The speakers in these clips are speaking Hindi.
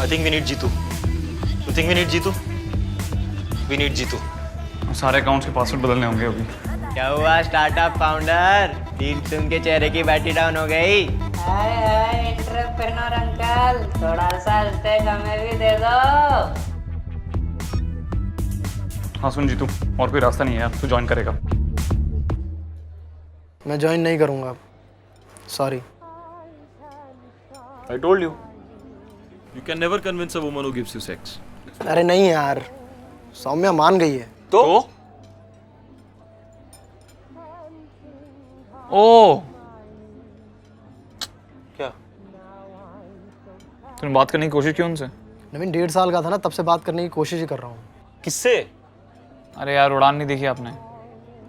I think we need Jitu. You think we need Jitu? We need Jitu. सारे अकाउंट्स के पासवर्ड बदलने होंगे अभी। क्या हुआ स्टार्टअप फाउंडर? तीर तुम के चेहरे की बैटरी डाउन हो गई। हाय हाय एंटरप्रेन्योर अंकल, थोड़ा सा स्टेक हमें भी दे दो। हाँ सुन जीतू, और कोई रास्ता नहीं है यार, तू ज्वाइन करेगा। मैं ज्वाइन नहीं करूँगा, sorry. I told you. You can never convince a woman who gives you sex. अरे नहीं यार, सौम्या मान गई है। तो? ओ क्या? तूने बात करने की कोशिश की उनसे? नवीन 1.5 साल का था ना, तब से बात करने की कोशिश ही कर रहा हूँ। किससे? अरे यार उड़ान नहीं देखी आपने?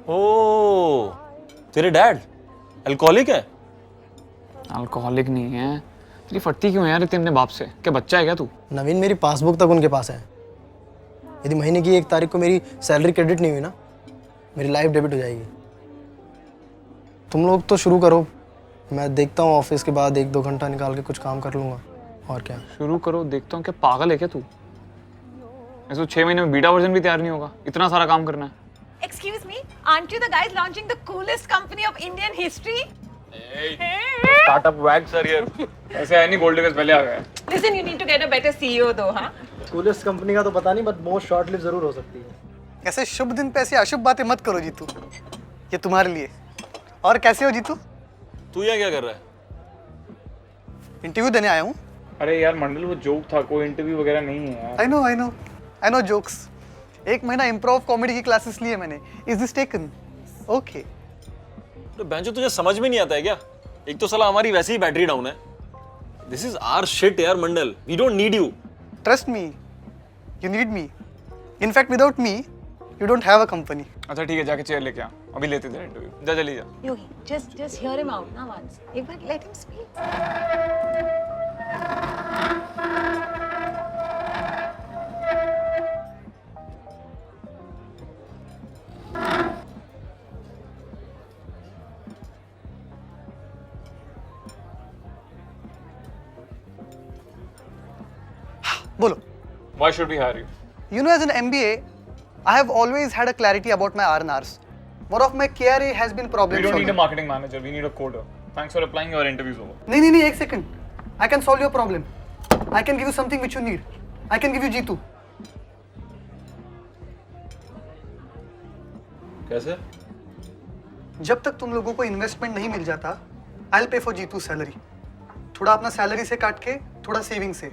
ओ, तेरे डैड अल्कोहलिक है? अल्कोहलिक नहीं है। तेरी फटती क्यों है यार इतने अपने बाप से? क्या बच्चा है क्या तू? नवीन मेरी पासबुक तक उनके पास है। यदि महीने की 1 तारीख को मेरी सैलरी क्रेडिट नहीं हुई ना, मेरी लाइफ डेबिट हो जाएगी। तुम लोग तो शुरू करो, मैं देखता हूँ ऑफिस के बाद 1-2 घंटा निकाल के कुछ काम कर लूँगा। और क्या शुरू करो, देखता हूँ। क्या पागल है क्या तू? ऐसे तो 6 महीने में बीटा वर्जन भी तैयार नहीं होगा, इतना सारा काम करना है। Excuse me, aren't you the guys launching the coolest company of Indian history? Startup wags are here. ऐसे है नहीं, गोल्ड डिगर्स पहले आ गए। Listen, you need to get a better CEO though, huh? Coolest company का तो पता नहीं, बट मोस्ट शॉर्ट लिव जरूर हो सकती है। ऐसे शुभ दिन पे ऐसी अशुभ बातें मत करो जीतू, ये तुम्हारे लिए। और कैसे हो जीतू? तू यहाँ क्या कर रहा है? इंटरव्यू देने आया हूँ। अरे यार मंडल, वो जोक था, कोई इंटरव्यू वगैरह नहीं है यार। I know jokes. 1 महीना इम्प्रोव कॉमेडी की क्लासेस लिए मैंने। Is this taken? ओके। तो बेंचो तुझे समझ में नहीं आता है क्या? एक तो साला हमारी वैसे ही बैटरी डाउन है। This is our shit यार मंडल। We don't need you. Trust me, you need me. In fact without me you don't have a company. अच्छा ठीक है, जाके चेयर लेके आ, अभी लेते थे इंटरव्यू। जा जल्दी जा। Yogi, just hear him out now once. एक बार let him speak. बोलो। Why should we hire you? You know, as an MBA, I have always had a clarity about my R&Rs. One of my KRA has been problem We don't need a solving. marketing manager, we need a coder. Thanks for applying, your interview's over. नहीं, एक second. I can solve your problem. I can give you something which you need. I can give you Jitu. कैसे? जब तक तुम लोगों को इन्वेस्टमेंट नहीं मिल जाता, I'll pay for Jitu salary. थोड़ा अपना सैलरी से काट के, थोड़ा सेविंग से।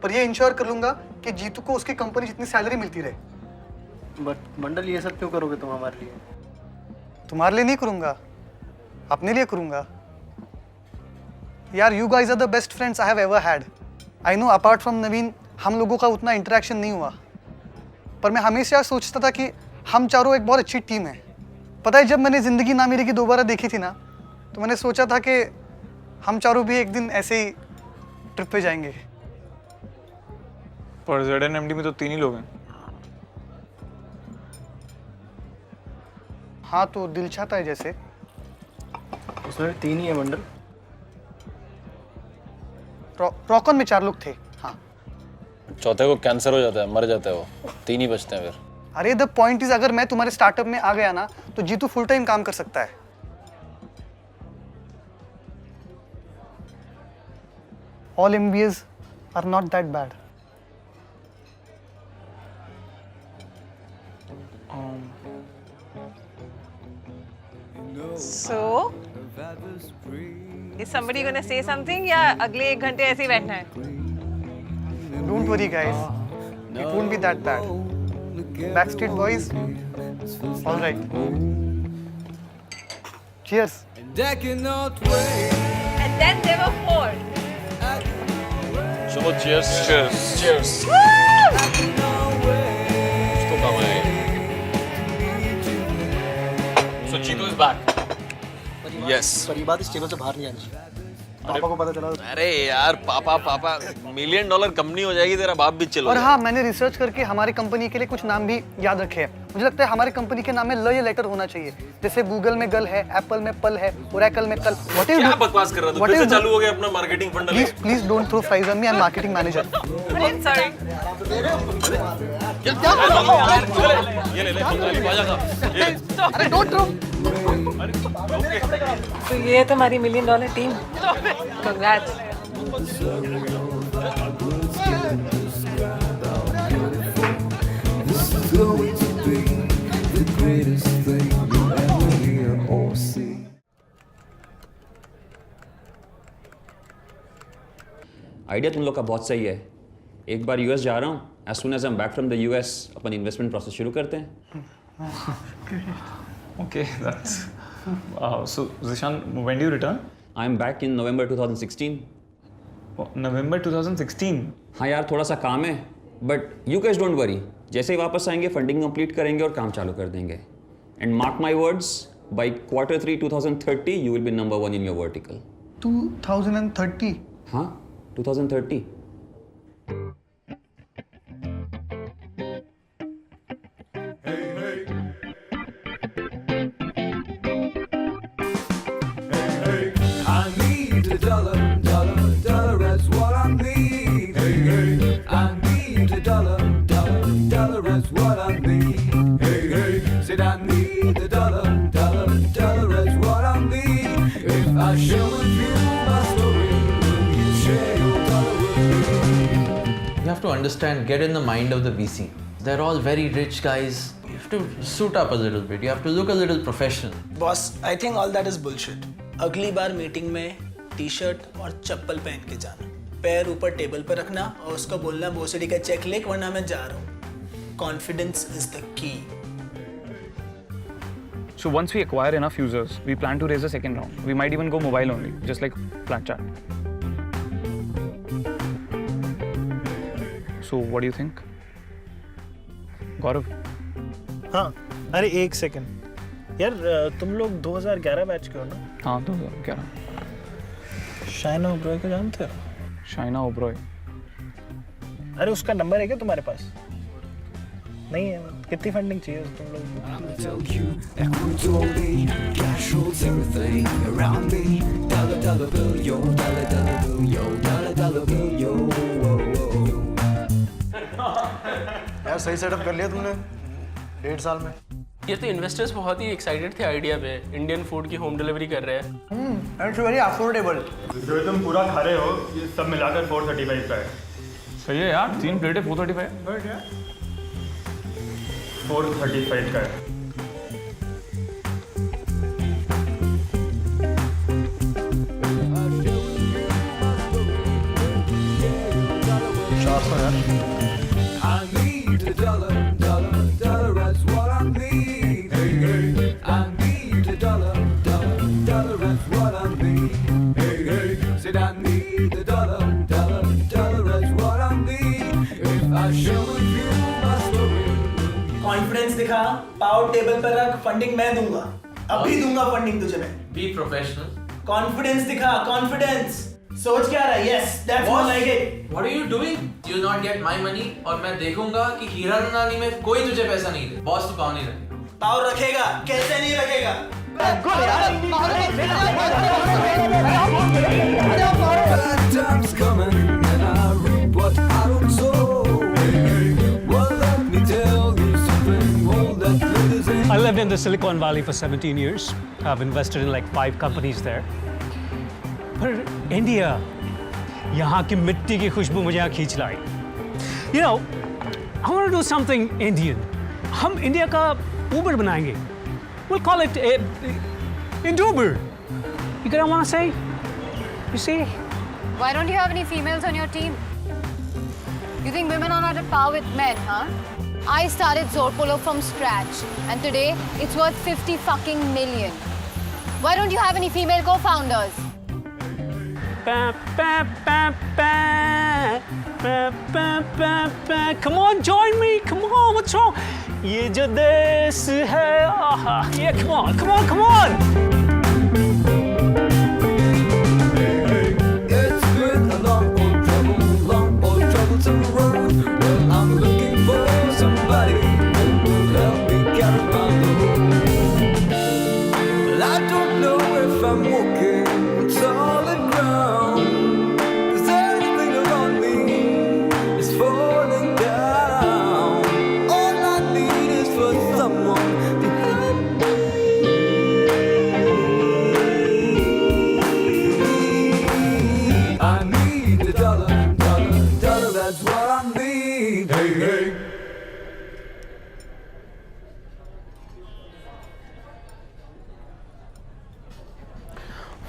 पर ये इंश्योर कर लूंगा कि जीतू को उसकी कंपनी जितनी सैलरी मिलती रहे। बट मंडल, ये सब क्यों करोगे तुम हमारे लिए? तुम्हारे लिए नहीं करूंगा, अपने लिए करूंगा। यार, you guys are the best friends I have ever had. I know apart from Naveen हम लोगों का उतना इंटरेक्शन नहीं हुआ, पर मैं हमेशा सोचता था कि हम चारों एक बहुत अच्छी टीम है। पता है, जब मैंने ज़िंदगी ना मेरी की दोबारा देखी थी ना, तो मैंने सोचा था कि हम चारों भी एक दिन ऐसे ही ट्रिप पे जाएंगे। पर ZNMD में तो 3 ही लोग हैं। हाँ, तो दिल चाहता है जैसे। उसमें 3 ही है मंडल। रॉकॉन में 4 लोग थे। हाँ। चौथे को कैंसर हो जाता है, मर जाता है वो। 3 ही बचते हैं फिर। अरे द पॉइंट इज, अगर मैं तुम्हारे स्टार्टअप में आ गया ना, तो जीतू फुल टाइम काम कर सकता है। All MBAs are not that bad. So, is somebody gonna say something या अगले 1 घंटे ऐसे ही बैठना है? Don't worry guys, it won't be that bad. Backstreet Boys, all right. Cheers. And then there were 4. चलो cheers. Cheers. तो कम है। So Jitu is back. Yes. पर ये बात इस टेबल से बाहर नहीं आनी चाहिए। पापा को पता चला अरे यार पापा पापा $1 मिलियन कंपनी हो जाएगी, तेरा बाप भी चलो और हाँ, मैंने रिसर्च करके हमारी कंपनी के लिए कुछ नाम भी याद रखे हैं। मुझे लगता है हमारी कंपनी के नाम में ल ये लेटर होना चाहिए, जैसे गूगल में गल है, एप्पल में पल है, ओरेकल में कल। व्हाट इज क्या बकवास कर रहा तू? फिर से चालू हो गया अपना marketing funnel. Please don't throw fries on me, I am marketing manager. Brilliant, sorry. ये ले बाजा का। अरे डोंट थ्रो। तो ये है तुम्हारी $1 मिलियन टीम। Congrats. आइडिया तुम लोग का बहुत सही है। एक बार यूएस जा रहा हूँ, as soon as I am back from the US अपन इन्वेस्टमेंट प्रोसेस शुरू करते हैं। Okay, that's. So Zishan, when do you return? I am back in November 2016। November 2016. हाँ यार, थोड़ा सा काम है, but you guys don't worry, जैसे ही वापस आएंगे फंडिंग कंप्लीट करेंगे और काम चालू कर देंगे। And mark my words, by Q3 2030 you will be number 1 in your vertical. 2030? हाँ, 2030। You have to understand, get in the mind of the VC. They're all very rich guys. You have to suit up a little bit. You have to look a little professional. Boss, I think all that is bullshit. अगली बार मीटिंग में टी-शर्ट और चप्पल पहन के जाना, पैर ऊपर टेबल पर रखना और उसको बोलना भोसड़ी का चेक लिख वरना मैं जा रहा हूँ। Confidence is the key. So once we acquire enough users, we plan to raise a second round. We might even go mobile only, just like Flapchat. So what do you think? गौरव? हाँ, अरे एक सेकंड यार, तुम लोग 2011 बैच के हो ना? हाँ, 2011। शाइना ओब्रॉय को जानते हो? शाइना ओब्रॉय? अरे उसका नंबर है क्या तुम्हारे पास? नहीं है? कितनी फंडिंग चाहिए तुम लोग? यार सही सेटअप कर लिया तुमने 1.5 साल में। ये तो इन्वेस्टर्स बहुत ही एक्साइटेड थे आइडिया पे। इंडियन फूड की होम डिलीवरी कर रहे हैं। It's very affordable. जो तुम पूरा खा रहे हो ये सब मिलाकर 435 का है। सही है यार, 3 प्लेटें 435। 435 का है। कॉन्फिडेंस दिखा, पावर टेबल पर रख, फंडिंग मैं दूंगा, अभी दूंगा फंडिंग तुझे मैं। Be professional. कॉन्फिडेंस दिखा, कॉन्फिडेंस। सोच क्या रहा है? Yes, that's more like it. What are you doing? You will not get my money और मैं देखूंगा कि हीरा रनानी में कोई तुझे पैसा नहीं दे। बॉस तो पावर नहीं रखेगा। पावर रखेगा, कैसे नहीं रखेगा? I lived in the Silicon Valley for 17 years. I've invested in like 5 companies there. पर इंडिया, यहाँ की मिट्टी की खुशबू मुझे यहाँ खींच लाई। You know, I want to do something Indian. हम इंडिया का Uber बनाएंगे. We'll call it Induber. You get what I want to say? You see? Why don't you have any females on your team? You think women are not at par with men, huh? I started Zorpolo from scratch, and today it's worth 50 fucking million. Why don't you have any female co-founders? Come on, join me. Come on, what's wrong? ये जो देश है, yeah, come on.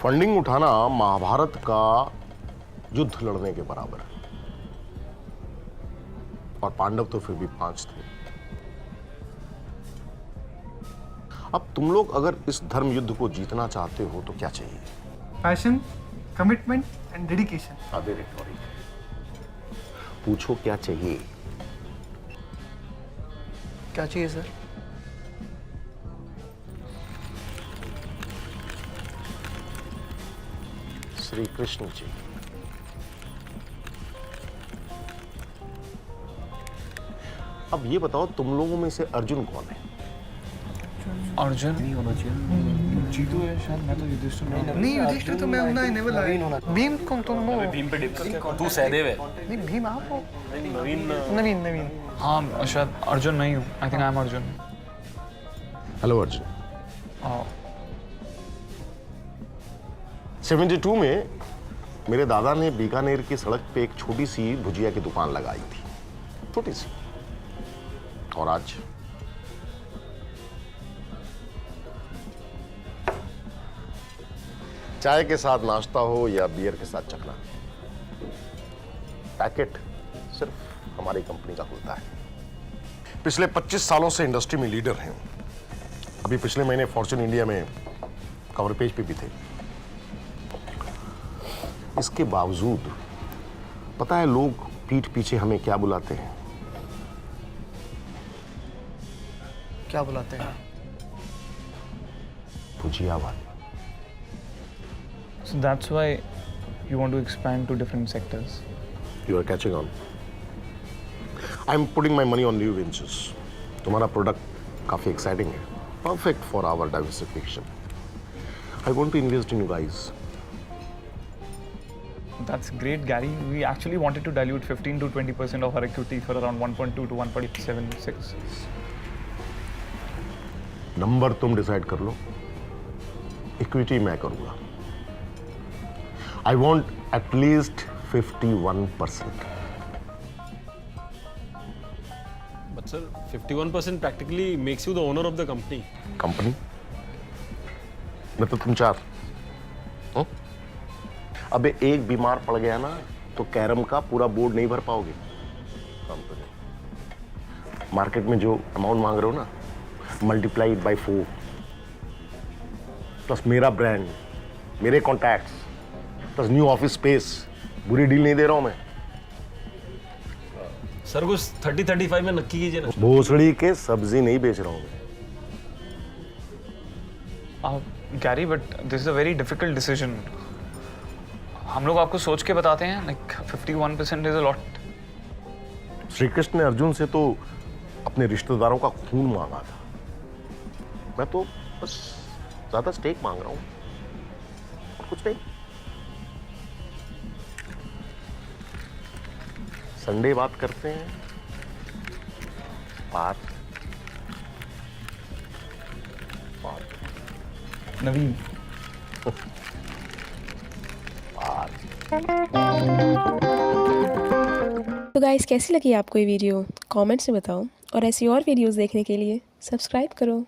फंडिंग उठाना महाभारत का युद्ध लड़ने के बराबर है, और पांडव तो फिर भी 5 थे। अब तुम लोग अगर इस धर्म युद्ध को जीतना चाहते हो तो क्या चाहिए? Passion, commitment and dedication. अबे रिटोरिक, पूछो क्या चाहिए? क्या चाहिए सर? श्री कृष्ण चाहिए। अब ये बताओ, तुम लोगों में से अर्जुन कौन है? अर्जुन नहीं होना चाहिए। जीतू है शायद, मैं तो युधिष्ठिर नहीं, युधिष्ठिर तो मैं हूं ना, नेवर लाइक। भीम कौन तुम हो? भीम पे डिस्कस, तू सहदेव है। नहीं, भीम आप हो। नवीन। हाँ शायद अर्जुन नहीं हूँ। I think I am Arjun. Hello Arjun. 72 में मेरे दादा ने बीकानेर की सड़क पे एक छोटी सी भुजिया की दुकान लगाई थी, छोटी सी। और आज चाय के साथ नाश्ता हो या बियर के साथ चखना, पैकेट सिर्फ हमारी कंपनी का खुलता है। पिछले 25 सालों से इंडस्ट्री में लीडर हैं। अभी पिछले महीने फॉर्च्यून इंडिया में कवर पेज पे भी थे। इसके बावजूद पता है लोग पीठ पीछे हमें क्या बुलाते हैं? क्या बुलाते हैं? भुजिया वाले। So that's why you want to expand to different sectors. You are catching on. I'm putting my money on new ventures. तुम्हारा प्रोडक्ट काफी एक्साइटिंग है, perfect for our diversification. I want to invest in you guys. That's great, Gary. We actually wanted to dilute 15 to 20% of our equity for around 1.2 to 1.76. Number तुम डिसाइड कर लो, इक्विटी मैं करूंगा। I want at least 51%. But sir, 51% practically makes you the owner of the company. Company मैं तो तुम 4। अबे एक बीमार पड़ गया ना तो कैरम का पूरा बोर्ड नहीं भर पाओगे। मार्केट में जो अमाउंट मांग रहे हो ना, मल्टीप्लाइड बाय 4, प्लस मेरा ब्रांड, मेरे contacts, plus new office space. बुरी डील नहीं दे रहा हूं मैं। सर कुछ 30-35 में नक्की कीजिए ना। भोसड़ी के सब्जी नहीं बेच रहा हूं मैं। Gary, but this is a very difficult decision. हम लोग आपको सोच के बताते हैं, like 51% is a lot. Shri Krishna ने अर्जुन से तो अपने रिश्तेदारों का खून मांगा था, मैं तो बस ज्यादा स्टेक मांग रहा हूं और कुछ नहीं। संडे बात करते हैं। बात नवीन। तो गाइस, कैसी लगी आपको ये वीडियो? कमेंट्स में बताओ, और ऐसी और वीडियोस देखने के लिए सब्सक्राइब करो।